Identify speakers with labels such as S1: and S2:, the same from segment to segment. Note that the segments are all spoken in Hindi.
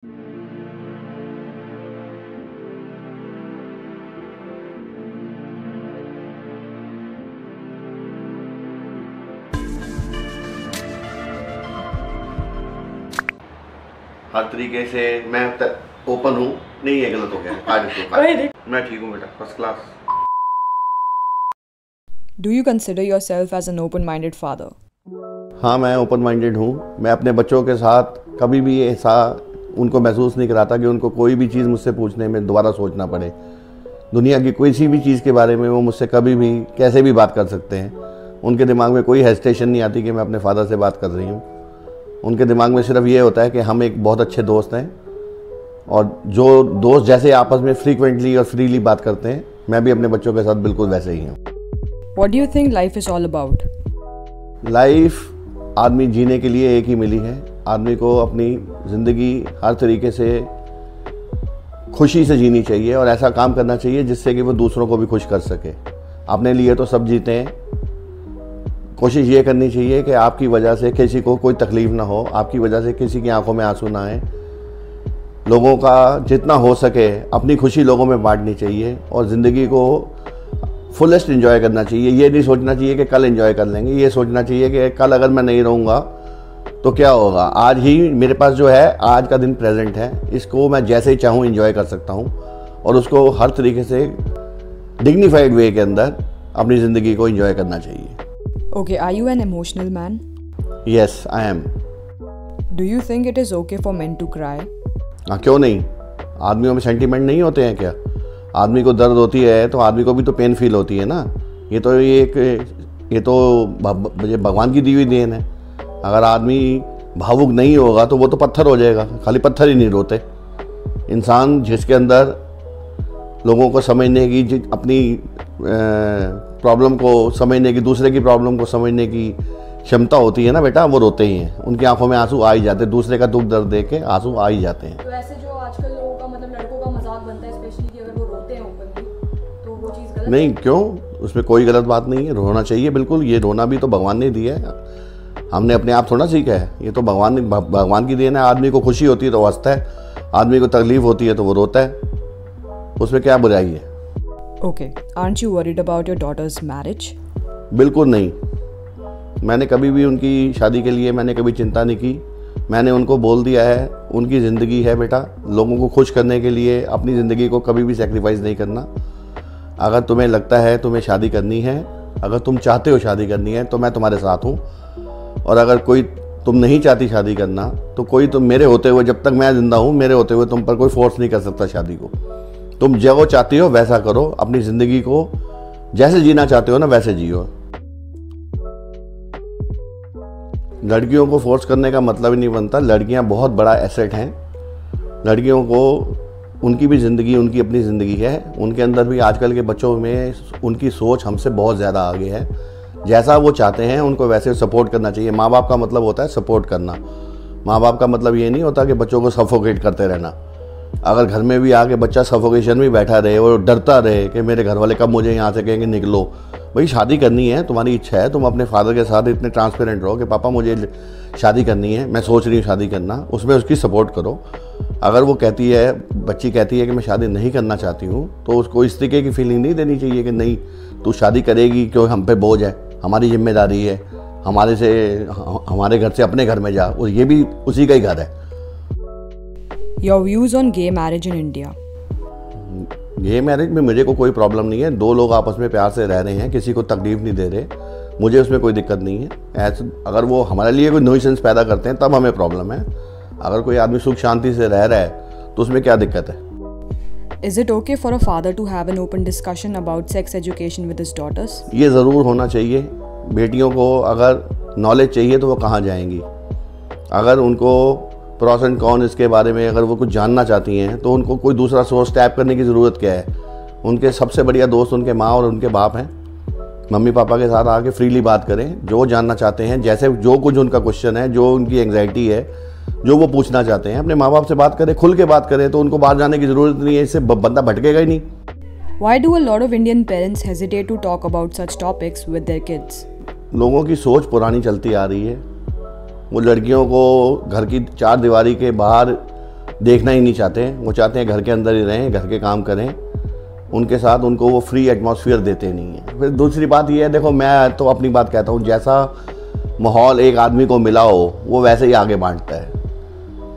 S1: हर तरीके से मैं ओपन हूँ। नहीं, ये गलत हो गया। मैं ठीक हूँ बेटा, first class.
S2: Do you consider yourself as an open-minded father?
S1: हाँ, मैं ओपन माइंडेड हूँ। मैं अपने बच्चों के साथ कभी भी ऐसा उनको महसूस नहीं कराता कि उनको कोई भी चीज़ मुझसे पूछने में दोबारा सोचना पड़े। दुनिया की कोई सी भी चीज़ के बारे में वो मुझसे कभी भी कैसे भी बात कर सकते हैं। उनके दिमाग में कोई हेजिटेशन नहीं आती कि मैं अपने फादर से बात कर रही हूँ। उनके दिमाग में सिर्फ ये होता है कि हम एक बहुत अच्छे दोस्त हैं, और जो दोस्त जैसे आपस में फ्रीक्वेंटली और फ्रीली बात करते हैं, मैं भी अपने बच्चों के साथ बिल्कुल वैसे ही हूँ।
S2: What do you think life is all about?
S1: Life आदमी जीने के लिए एक ही मिली है। आदमी को अपनी ज़िंदगी हर तरीके से खुशी से जीनी चाहिए और ऐसा काम करना चाहिए जिससे कि वो दूसरों को भी खुश कर सके। अपने लिए तो सब जीते हैं। कोशिश ये करनी चाहिए कि आपकी वजह से किसी को कोई तकलीफ़ ना हो, आपकी वजह से किसी की आंखों में आंसू ना आए। लोगों का जितना हो सके अपनी खुशी लोगों में बांटनी चाहिए और ज़िंदगी को फुलेस्ट एंजॉय करना चाहिए। ये नहीं सोचना चाहिए कि कल एंजॉय कर लेंगे, ये सोचना चाहिए कि कल अगर मैं नहीं रहूँगा तो क्या होगा। आज ही मेरे पास जो है, आज का दिन प्रेजेंट है, इसको मैं जैसे ही चाहूँ एंजॉय कर सकता हूँ और उसको हर तरीके से डिग्निफाइड वे के अंदर अपनी ज़िंदगी को एंजॉय करना चाहिए।
S2: Okay, are you an emotional man?
S1: Yes, I am.
S2: Do you think it is okay for men to cry?
S1: हाँ, क्यों नहीं। आदमियों में सेंटीमेंट नहीं होते हैं क्या? आदमी को दर्द होती है तो आदमी को भी तो पेन फील होती है ना। ये तो भगवान की दी हुई देन है। अगर आदमी भावुक नहीं होगा तो वो तो पत्थर हो जाएगा। खाली पत्थर ही नहीं रोते। इंसान जिसके अंदर लोगों को समझने की, अपनी प्रॉब्लम को समझने की, दूसरे की प्रॉब्लम को समझने की क्षमता होती है ना बेटा, वो रोते ही हैं। उनकी आंखों में आंसू आ ही जाते हैं। दूसरे का दुख दर्द देख के आंसू आ ही जाते हैं।
S2: तो ऐसे जो आजकल लोगों का मतलब लड़कों का मजाक बनता है, स्पेशली कि अगर वो रोते हैं ओपनली, तो वो चीज़ गलत
S1: नहीं, क्यों? उसमें कोई गलत बात नहीं है। रोना चाहिए बिल्कुल। ये रोना भी तो भगवान ने दिया है, हमने अपने आप थोड़ा सीखा है। ये तो भगवान की देन है। आदमी को खुशी होती है तो हंसता है, आदमी को तकलीफ होती है तो वो रोता है। उसमें क्या बुराई है?
S2: Okay, aren't you worried about your daughter's marriage?
S1: बिल्कुल नहीं। मैंने कभी भी उनकी शादी के लिए मैंने कभी चिंता नहीं की। मैंने उनको बोल दिया है, उनकी ज़िंदगी है बेटा, लोगों को खुश करने के लिए अपनी ज़िंदगी को कभी भी सेक्रीफाइस नहीं करना। अगर तुम्हें लगता है तुम्हें शादी करनी है, अगर तुम चाहते हो शादी करनी है, तो मैं तुम्हारे साथ हूँ। और अगर कोई तुम नहीं चाहती शादी करना, तो कोई तुम मेरे होते हुए, जब तक मैं ज़िंदा हूँ, मेरे होते हुए तुम पर कोई फोर्स नहीं कर सकता शादी को। तुम जो चाहती हो वैसा करो। अपनी ज़िंदगी को जैसे जीना चाहते हो ना, वैसे जियो। लड़कियों को फोर्स करने का मतलब ही नहीं बनता। लड़कियां बहुत बड़ा एसेट हैं। लड़कियों को उनकी भी ज़िंदगी, उनकी अपनी ज़िंदगी है। उनके अंदर भी आजकल के बच्चों में उनकी सोच हमसे बहुत ज़्यादा आगे है। जैसा वो चाहते हैं उनको वैसे सपोर्ट करना चाहिए। माँ बाप का मतलब होता है सपोर्ट करना। माँ बाप का मतलब ये नहीं होता कि बच्चों को सफोकेट करते रहना। अगर घर में भी आके बच्चा सफोकेशन में बैठा रहे और डरता रहे कि मेरे घर वाले कब मुझे यहाँ से कहेंगे निकलो, भाई शादी करनी है, तुम्हारी इच्छा है, तुम अपने फादर के साथ इतने ट्रांसपेरेंट रहो कि पापा मुझे शादी करनी है, मैं सोच रही हूँ शादी करना, उसमें उसकी सपोर्ट करो। अगर वो कहती है, बच्ची कहती है कि मैं शादी नहीं करना चाहती हूँ, तो उसको इस तरीके की फीलिंग नहीं देनी चाहिए कि नहीं तू शादी करेगी क्यों, हम पे बोझ है, हमारी जिम्मेदारी है, हमारे घर से अपने घर में जा, और ये भी उसी का ही घर है।
S2: Your views on gay marriage in India?
S1: Gay marriage में मुझे को कोई प्रॉब्लम नहीं है। दो लोग आपस में प्यार से रह रहे हैं, किसी को तकलीफ नहीं दे रहे, मुझे उसमें कोई दिक्कत नहीं है। ऐसे अगर वो हमारे लिए कोई न्यूसेंस पैदा करते हैं तब हमें प्रॉब्लम है। अगर कोई आदमी सुख शांति से रह रहा है तो उसमें क्या दिक्कत है?
S2: Is it okay for a father to have an open discussion about sex education with his daughters?
S1: ये ज़रूर होना चाहिए। बेटियों को अगर नॉलेज चाहिए तो वो कहाँ जाएंगी? अगर उनको प्रॉस एंड कॉन इसके बारे में अगर वो कुछ जानना चाहती हैं तो उनको कोई दूसरा सोर्स टैप करने की ज़रूरत क्या है? उनके सबसे बढ़िया दोस्त उनके माँ और उनके बाप हैं। मम्मी पापा के साथ आके फ्रीली बात करें, जो जानना चाहते हैं, जैसे जो कुछ उनका क्वेश्चन है, जो उनकी एंग्जाइटी है, जो वो पूछना चाहते हैं, अपने माँ बाप से बात करें, खुल के बात करें, तो उनको बाहर जाने की ज़रूरत नहीं है। इससे बंदा भटकेगा ही नहीं।
S2: Why do a lot of Indian parents hesitate to talk about such topics with their kids?
S1: लोगों की सोच पुरानी चलती आ रही है। वो लड़कियों को घर की चार दीवारी के बाहर देखना ही नहीं चाहते। वो चाहते हैं घर के अंदर ही रहें, घर के काम करें, उनके साथ उनको वो फ्री एटमॉस्फेयर देते नहीं हैं। फिर दूसरी बात ये है, देखो मैं तो अपनी बात कहता हूँ, जैसा माहौल एक आदमी को मिला हो वो वैसे ही आगे बांटता है।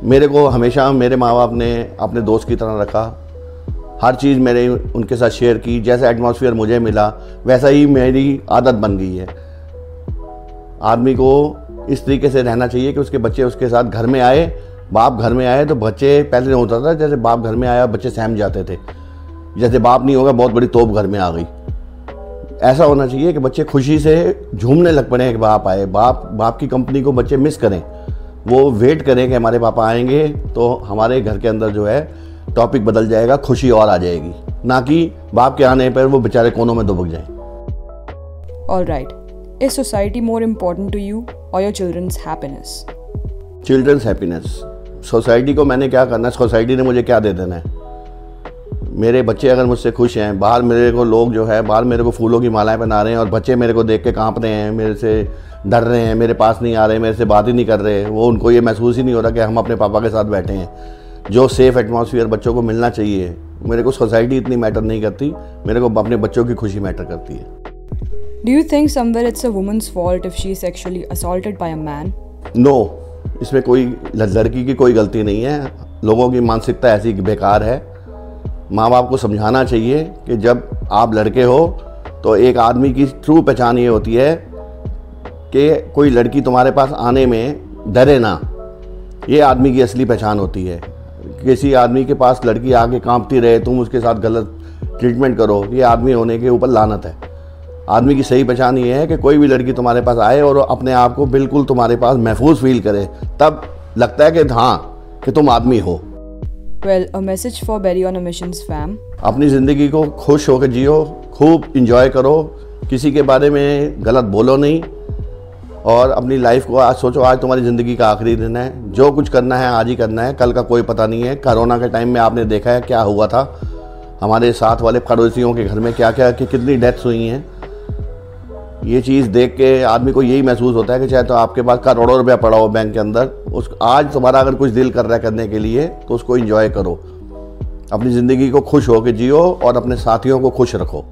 S1: मेरे को हमेशा मेरे माँ बाप ने अपने दोस्त की तरह रखा, हर चीज़ मेरे उनके साथ शेयर की। जैसा एटमॉस्फेयर मुझे मिला वैसा ही मेरी आदत बन गई है। आदमी को इस तरीके से रहना चाहिए कि उसके बच्चे उसके साथ घर में आए, बाप घर में आए तो बच्चे, पहले नहीं होता था जैसे बाप घर में आया बच्चे सहम जाते थे, जैसे बाप नहीं होगा बहुत बड़ी तोप घर में आ गई। ऐसा होना चाहिए कि बच्चे खुशी से झूमने लग पड़े कि बाप आए। बाप की कंपनी को बच्चे मिस करें, वो वेट करें कि हमारे पापा आएंगे तो हमारे घर के अंदर जो है टॉपिक बदल जाएगा, खुशी और आ जाएगी, ना कि बाप के आने पर वो बेचारे कोनों में दुबक जाएं।
S2: All right. Is society more important to you or your children's happiness?
S1: Children's happiness. Society को मैंने क्या करना है, सोसाइटी ने मुझे क्या दे देना है। मेरे बच्चे अगर मुझसे खुश हैं, बाहर मेरे को लोग जो है बाहर मेरे को फूलों की मालाएं पहना रहे हैं और बच्चे मेरे को देख के कांप रहे हैं, मेरे से डर रहे हैं, मेरे पास नहीं आ रहे, मेरे से बात ही नहीं कर रहे, वो उनको ये महसूस ही नहीं हो रहा कि हम अपने पापा के साथ बैठे हैं। जो सेफ़ एटमॉस्फेयर बच्चों को मिलना चाहिए, मेरे को सोसाइटी इतनी मैटर नहीं करती, मेरे को अपने बच्चों की खुशी मैटर करती है।
S2: Do you think somewhere it's a woman's fault if she is sexually assaulted by a man?
S1: No, इसमें कोई लड़की की कोई गलती नहीं है। लोगों की मानसिकता ऐसी बेकार है। माँ बाप को समझाना चाहिए कि जब आप लड़के हो तो एक आदमी की ट्रू पहचान ये होती है कि कोई लड़की तुम्हारे पास आने में डरे ना, ये आदमी की असली पहचान होती है। किसी आदमी के पास लड़की आके कांपती रहे, तुम उसके साथ गलत ट्रीटमेंट करो, ये आदमी होने के ऊपर लानत है। आदमी की सही पहचान ये है कि कोई भी लड़की तुम्हारे पास आए और अपने आप को बिल्कुल तुम्हारे पास महफूज फील करे, तब लगता है कि हाँ कि तुम आदमी हो।
S2: Well, a message for Berry on a Missions fam.
S1: अपनी ज़िंदगी को खुश होकर जियो, खूब इंजॉय करो, किसी के बारे में गलत बोलो नहीं, और अपनी लाइफ को आज सोचो, आज तुम्हारी ज़िंदगी का आखिरी दिन है, जो कुछ करना है आज ही करना है, कल का कोई पता नहीं है। कोरोना के टाइम में आपने देखा है क्या हुआ था, हमारे साथ वाले पड़ोसियों के घर में क्या क्या कि कितनी डेथ्स हुई हैं। ये चीज़ देख के आदमी को यही महसूस होता है कि चाहे तो आपके पास करोड़ों रुपया पड़ा हो बैंक के अंदर, उस आज तुम्हारा अगर कुछ दिल कर रहा है करने के लिए तो उसको एंजॉय करो, अपनी ज़िंदगी को खुश होकर जियो और अपने साथियों को खुश रखो।